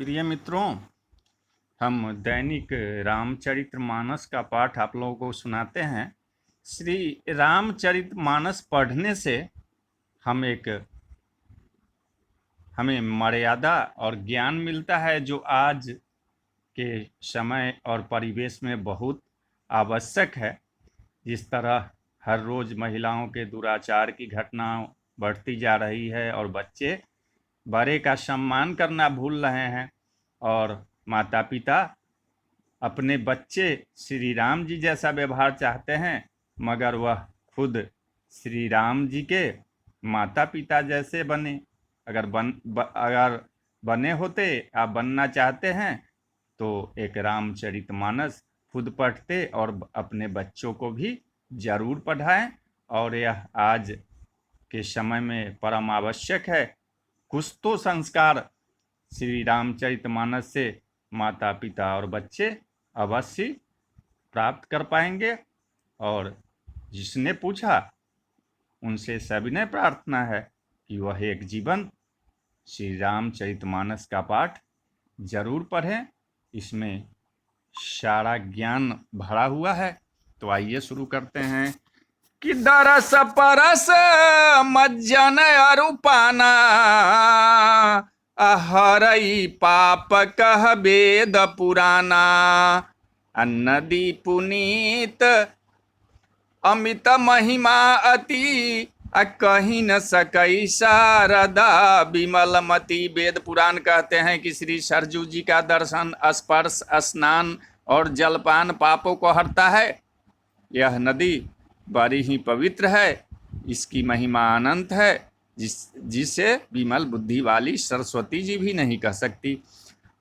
प्रिय मित्रों, हम दैनिक रामचरितमानस का पाठ आप लोगों को सुनाते हैं। श्री रामचरितमानस पढ़ने से हमें मर्यादा और ज्ञान मिलता है, जो आज के समय और परिवेश में बहुत आवश्यक है। जिस तरह हर रोज महिलाओं के दुराचार की घटना बढ़ती जा रही है और बच्चे बड़े का सम्मान करना भूल रहे हैं, और माता पिता अपने बच्चे श्री राम जी जैसा व्यवहार चाहते हैं, मगर वह खुद श्री राम जी के माता पिता जैसे बने। अगर बने होते, आप बनना चाहते हैं, तो एक रामचरितमानस खुद पढ़ते और अपने बच्चों को भी जरूर पढ़ाएं। और यह आज के समय में परम आवश्यक है। कुछ तो संस्कार श्री रामचरितमानस से माता पिता और बच्चे अवश्य प्राप्त कर पाएंगे। और जिसने पूछा उनसे सविनय प्रार्थना है कि वह एक जीवन श्री रामचरितमानस का पाठ जरूर पढ़ें। इसमें सारा ज्ञान भरा हुआ है। तो आइए शुरू करते हैं। कि दरस परस मज्जन अरुपाना, हरई पाप कह वेद पुराना। नदी पुनीत अमित महिमा अति, कहीं न सकई शारदा विमलमती। वेद पुराण कहते हैं कि श्री सरजू जी का दर्शन, स्पर्श, स्नान और जलपान पापों को हरता है। यह नदी बड़ी ही पवित्र है, इसकी महिमा अनंत है, जिसे विमल बुद्धि वाली सरस्वती जी भी नहीं कह सकती।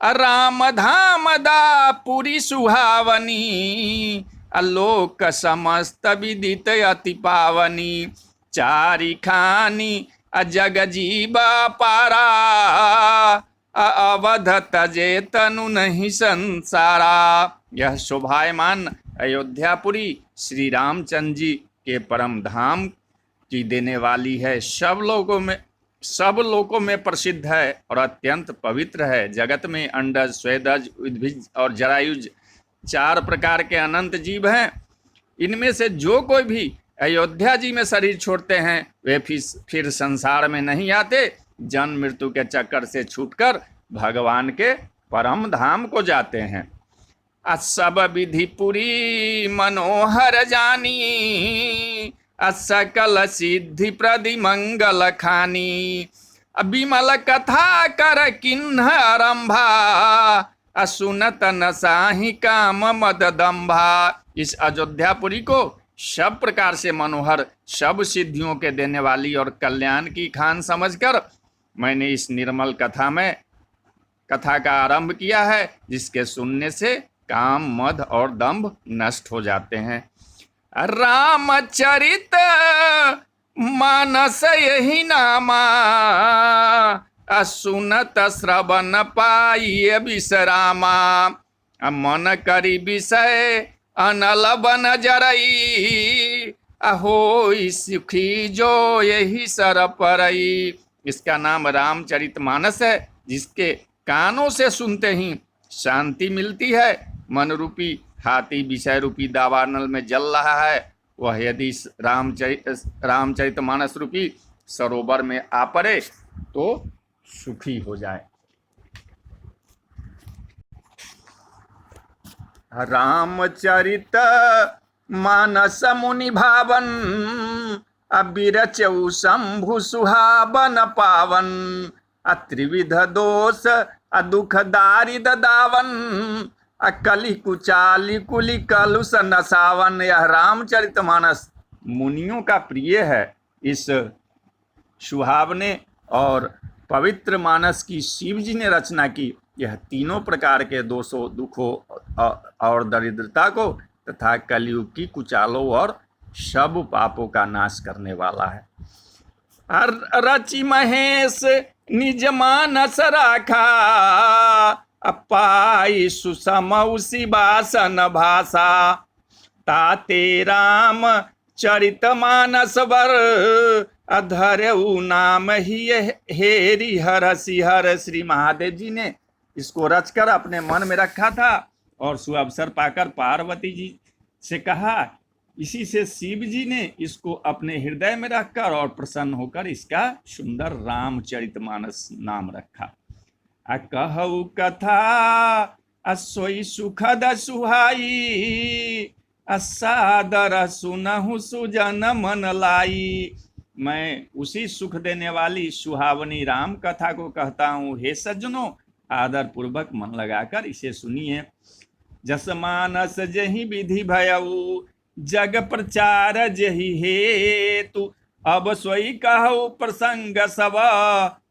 राम धाम दा पुरी सुहावनी, आलोक समस्त विदित अति पावनी। चारि खानी जग जीवा पारा, अवध तजे तनु नहीं संसारा। यह शोभायमान अयोध्यापुरी श्री रामचंद्र जी के परम धाम की देने वाली है। सब लोगों में प्रसिद्ध है और अत्यंत पवित्र है। जगत में अंडज, स्वेदज, उद्भिज और जरायुज 4 प्रकार के अनंत जीव हैं। इनमें से जो कोई भी अयोध्या जी में शरीर छोड़ते हैं, वे फिर संसार में नहीं आते, जन्म मृत्यु के चक्कर से छूटकर भगवान के परम धाम को जाते हैं। सब विधि पुरी मनोहर जानी, सकल सिद्धि प्रदि मंगल खानी। विमल कथा कर किन्ह आरंभा, सुनत न साहि काम मद दंभा। इस अयोध्यापुरी को सब प्रकार से मनोहर, सब सिद्धियों के देने वाली और कल्याण की खान समझकर मैंने इस निर्मल कथा का आरंभ किया है, जिसके सुनने से काम, मद और दंभ नष्ट हो जाते हैं। रामचरित मानस यही नामा, सुनत श्रवण पाइए विश्रामा। मन करी विषय अनल बन जरई, हो सुखी जो यही सर परई। इसका नाम रामचरितमानस है, जिसके कानों से सुनते ही शांति मिलती है। मन रूपी हाथी विषय रूपी दावानल में जल रहा है, वह यदि रामचरितमानस रूपी सरोवर में आ पड़े तो सुखी हो जाए। रामचरित मानस मुनि भावन, अबिरचऊ शंभु सुहावन पावन। त्रिविध दोष दुख दारिद दावन, कली कुचाली कुली कलुष नसावन। यह रामचरितमानस मुनियों का प्रिय है। इस सुहावने और पवित्र मानस की शिव जी ने रचना की। यह तीनों प्रकार के दोषों, दुखों और दरिद्रता को तथा कलयुग की कुचालों और सब पापों का नाश करने वाला है। रचि महेश निज मानस राखा, पाई सुसमौ शिवासन भाषा। ताते राम चरित मानस वर, अधरऊ नाम ही हेरी हर सिहर। श्री महादेव जी ने इसको रचकर अपने मन में रखा था और सुअवसर पाकर पार्वती जी से कहा। इसी से शिव जी ने इसको अपने हृदय में रखकर और प्रसन्न होकर इसका सुंदर रामचरितमानस नाम रखा। कहु कथा असोई सुखद सुहाई, असादर सुनहु सुजन मन लाई। मैं उसी सुख देने वाली सुहावनी राम कथा को कहता हूँ, हे सज्जनों आदर पूर्वक मन लगाकर इसे सुनिए। जस मानस जहि विधि भयऊ, जग प्रचार जहि हेतु, अब सोई कहु प्रसंग सब,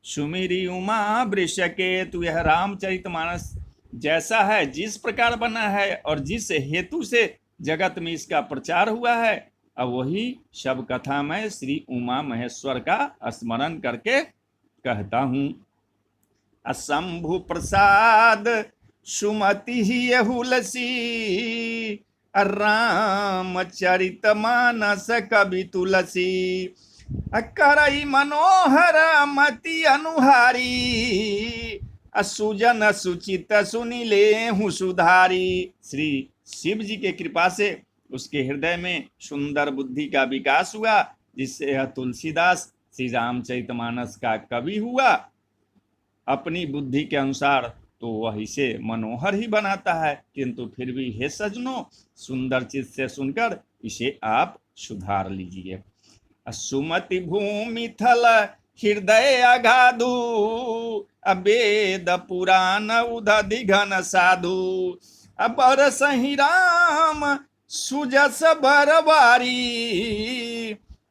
सुमिरी उमा वृषकेतु। यह रामचरितमानस जैसा है, जिस प्रकार बना है और जिस हेतु से जगत में इसका प्रचार हुआ है, अब वही शब कथा में श्री उमा महेश्वर का स्मरण करके कहता हूँ। असंभु प्रसाद सुमति ही हुलसी, रामचरित मानस कवि तुलसी। करई मनोहर मति अनुहारी, सुजन सुचित सुनिले हूँ सुधारी। श्री शिव जी के कृपा से उसके हृदय में सुंदर बुद्धि का विकास हुआ, जिससे यह तुलसीदास श्री रामचरितमानस का कवि हुआ। अपनी बुद्धि के अनुसार तो वह इसे मनोहर ही बनाता है, किंतु फिर भी हे सज्जनों सुंदर चित्त से सुनकर इसे आप सुधार लीजिए। सुमति भूमि थल हृदय अगाधु, वेद पुराण उदधि घन साधु। अपर सही राम सुजस बरबारी,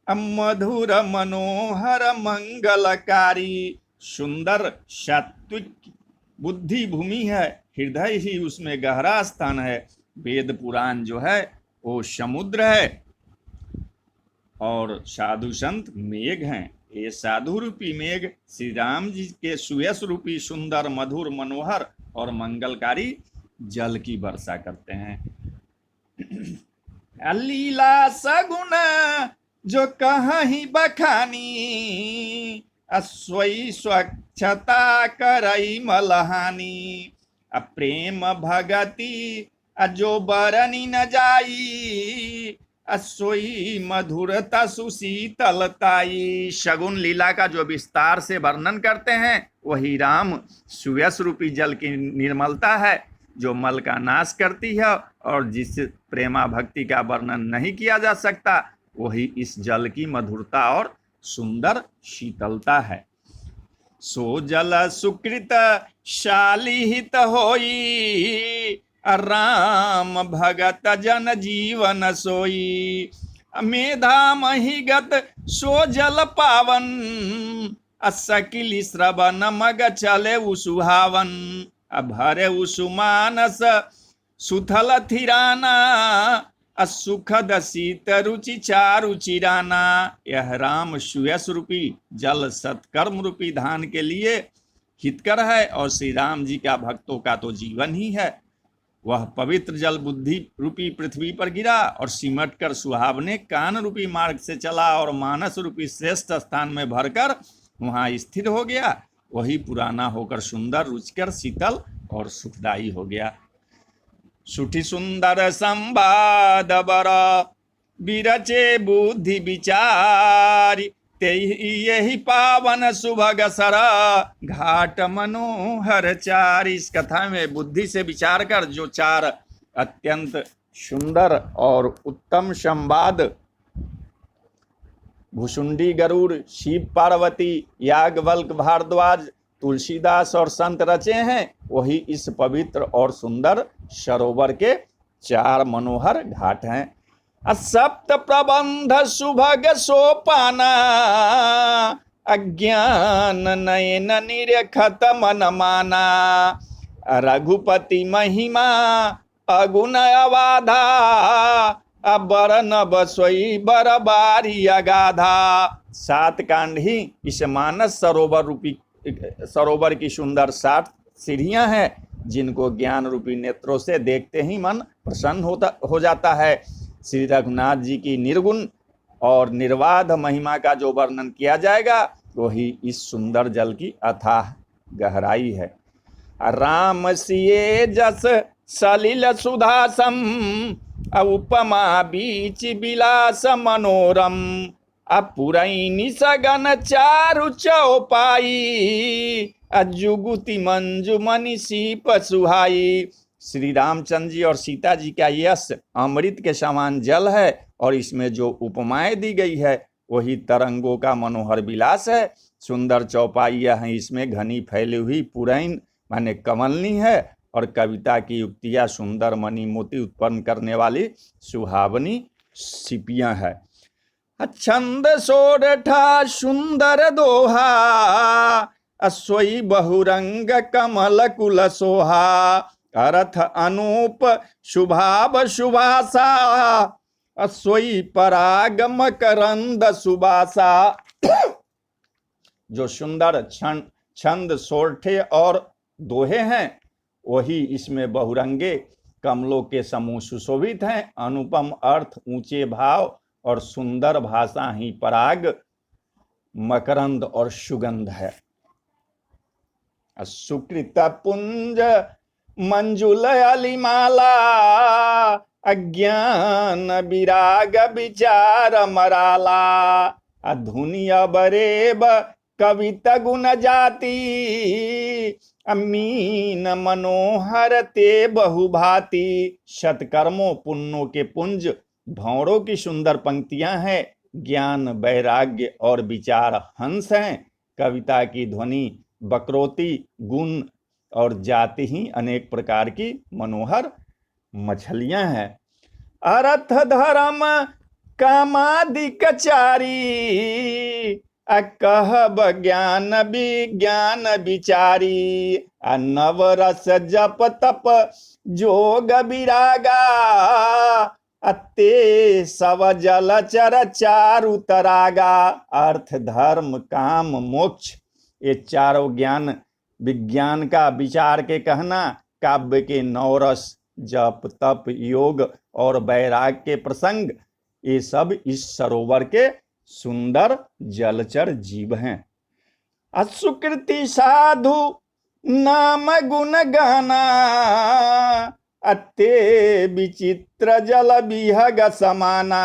मधुर मनोहर मंगलकारी। सुंदर सात्विक बुद्धि भूमि है, हृदय ही उसमें गहरा स्थान है। वेद पुराण जो है वो समुद्र है और साधु संत मेघ हैं। ये साधु रूपी मेघ श्री राम जी के सुयश रूपी सुंदर मधुर मनोहर और मंगलकारी जल की वर्षा करते हैं। लीला सगुण जो कहीं बखानी, स्वई स्वच्छता करई मलहानी। प्रेम भगति जो बरनी न जाई, सोई मधुरता सुशीतलताई। शगुन लीला का जो विस्तार से वर्णन करते हैं वही राम सुयश रूपी जल की निर्मलता है, जो मल का नाश करती है, और जिस प्रेमा भक्ति का वर्णन नहीं किया जा सकता वही इस जल की मधुरता और सुंदर शीतलता है। सो जल सुकृत शालिहित होई, राम भगत जन जीवन सोई। मेधा महिगत सो जल पावन, सकिल श्रवण मग चले उसुहावन। भरे उसुमानस सुथल थिराना, सुखद शीत रुचि चारु चिराना। यह राम सुयश रूपी जल सत्कर्म रूपी धान के लिए हितकर है, और श्री राम जी का भक्तों का तो जीवन ही है। वह पवित्र जल बुद्धि रूपी पृथ्वी पर गिरा और सिमट कर सुहावने कान रूपी मार्ग से चला और मानस रूपी श्रेष्ठ स्थान में भरकर वहाँ स्थिर हो गया। वही पुराना होकर सुंदर रुचिकर शीतल और सुखदायी हो गया। सुठी सुंदर संवाद बर बिरचे बुद्धि विचारी, ते यही पावन सुभग सर घाट मनोहर चार। इस कथा में बुद्धि से विचार कर जो चार अत्यंत सुंदर और उत्तम संवाद भुसुंडी गरुड़, शिव पार्वती, याज्ञवल्क्य भारद्वाज, तुलसीदास और संत रचे हैं, वही इस पवित्र और सुंदर सरोवर के चार मनोहर घाट हैं। सप्त प्रबंध सुभग सोपाना, अज्ञान नयन निरखत मन माना। रघुपति महिमा अगुण अवाधा, बरन बसोई बरबारी अगाधा। सात कांड ही इस मानस सरोवर की सुंदर 7 सीढ़ियां हैं, जिनको ज्ञान रूपी नेत्रों से देखते ही मन प्रसन्न हो जाता है। श्री रघुनाथ जी की निर्गुण और निर्बाध महिमा का जो वर्णन किया जाएगा वही इस सुंदर जल की अथाह गहराई है। राम सिए जस सलिल सुधासम, उपमा बीच विलास मनोरम, पुरैनी सगन चारु चौपाई, जुगुति मंजु मनीषी पसुहाई। श्री रामचंद्र जी और सीता जी का यश अमृत के समान जल है, और इसमें जो उपमाएं दी गई है वही तरंगों का मनोहर विलास है। सुंदर चौपाइयां हैं इसमें, घनी फैली हुई पुरैन माने कमलनी है, और कविता की युक्तियां सुंदर मणि मोती उत्पन्न करने वाली सुहावनी सिपियां है। छंद सोरठा सुंदर दोहा, सोई बहुरंग कमल कुल सोहा, अर्थ अनूप शुभाव शुभासा, सोई पराग मकरंद सुबासा। जो सुंदर छंद सोरठे और दोहे हैं वही इसमें बहुरंगे कमलों के समूह सुशोभित हैं। अनुपम अर्थ, ऊंचे भाव और सुंदर भाषा ही पराग, मकरंद और सुगंध है। सुकृत पुंज मंजुल अलिमाला, अज्ञान विराग विचार मराला, धुनि अबरेब कविता गुण जाति, अमीन मनोहर ते बहुभाति। सत्कर्मों पुण्यों के पुंज भौरों की सुंदर पंक्तियां हैं, ज्ञान वैराग्य और विचार हंस हैं, कविता की ध्वनि बकरोती, गुण और जाति ही अनेक प्रकार की मनोहर मछलियां हैं। अर्थ धर्म कामादिक चारी, कहब ज्ञान विज्ञान विचारी, नवरस जप तप जोग विरागा, ते सव जलचर चारु तरागा। अर्थ धर्म काम मोक्ष ये चारों ज्ञान विज्ञान का विचार के कहना, काव्य के नवरस जप तप योग और वैराग के प्रसंग, ये सब इस सरोवर के सुंदर जलचर जीव हैं। असुकृति साधु नाम गुण गाना, अत्ते विचित्र जल विहग समाना,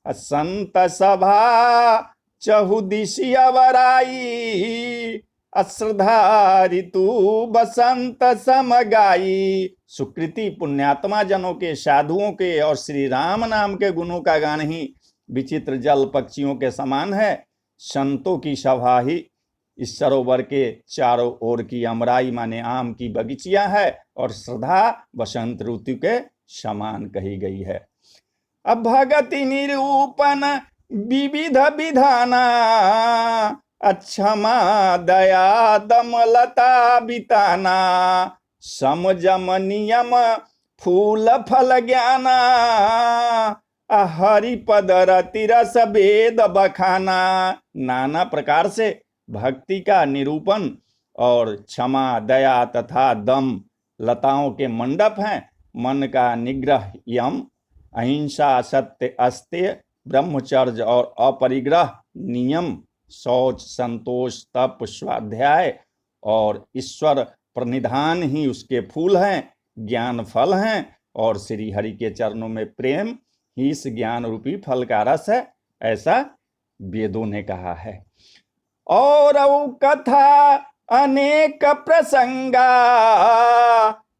संत सभा चहुदिशी अवराई, अश्रद्धा ऋतु बसंत समगाई। सुकृति पुण्यात्मा जनों के, साधुओं के और श्री राम नाम के गुणों का गान ही विचित्र जल पक्षियों के समान है। संतों की सभा ही इस सरोवर के चारों ओर की अमराई माने आम की बगीचियां है, और श्रद्धा बसंत ऋतु के समान कही गई है। अब भगति निरूपण विविध विधाना, क्षमा दया दमलता बिताना, समजम नियम फूल फल ज्ञाना, हरि पद रति रस वेद बखाना। नाना प्रकार से भक्ति का निरूपण और क्षमा दया तथा दम लताओं के मंडप हैं। मन का निग्रह यम, अहिंसा सत्य अस्तेय, ब्रह्मचर्य और अपरिग्रह नियम, शौच संतोष तप स्वाध्याय और ईश्वर प्रणिधान ही उसके फूल हैं, ज्ञान फल हैं, और श्री हरि के चरणों में प्रेम ही इस ज्ञान रूपी फल का रस है, ऐसा वेदों ने कहा है। और कथा अनेक प्रसंगा,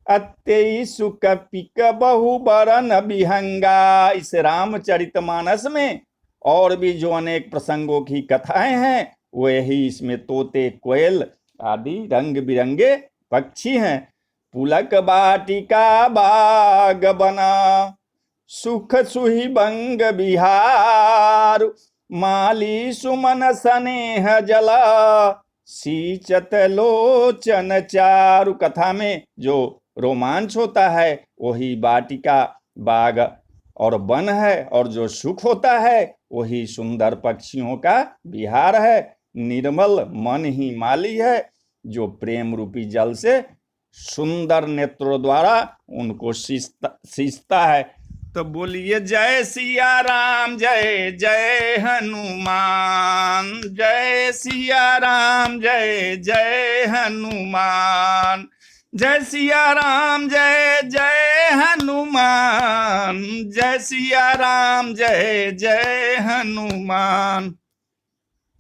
अत्य सुख पिक बहुबरन विहंगा। इस रामचरितमानस में और भी जो अनेक प्रसंगों की कथाएं हैं वही इसमें तोते कोयल आदि रंग बिरंगे पक्षी हैं। पुलक बाटिका बाग बना, सुख सुही बंग बिहार, माली सुमन स्नेह जला, सींचत लोचन चारु। कथा में जो रोमांच होता है वही वाटिका बाग और वन है, और जो सुख होता है वही सुंदर पक्षियों का विहार है। निर्मल मन ही माली है, जो प्रेम रूपी जल से सुंदर नेत्रों द्वारा उनको सींचता है। तो बोलिए जय सिया राम जय जय हनुमान, जय सिया राम जय जय हनुमान, जय सिया राम जय जय हनुमान, जय सिया राम जय जय हनुमान।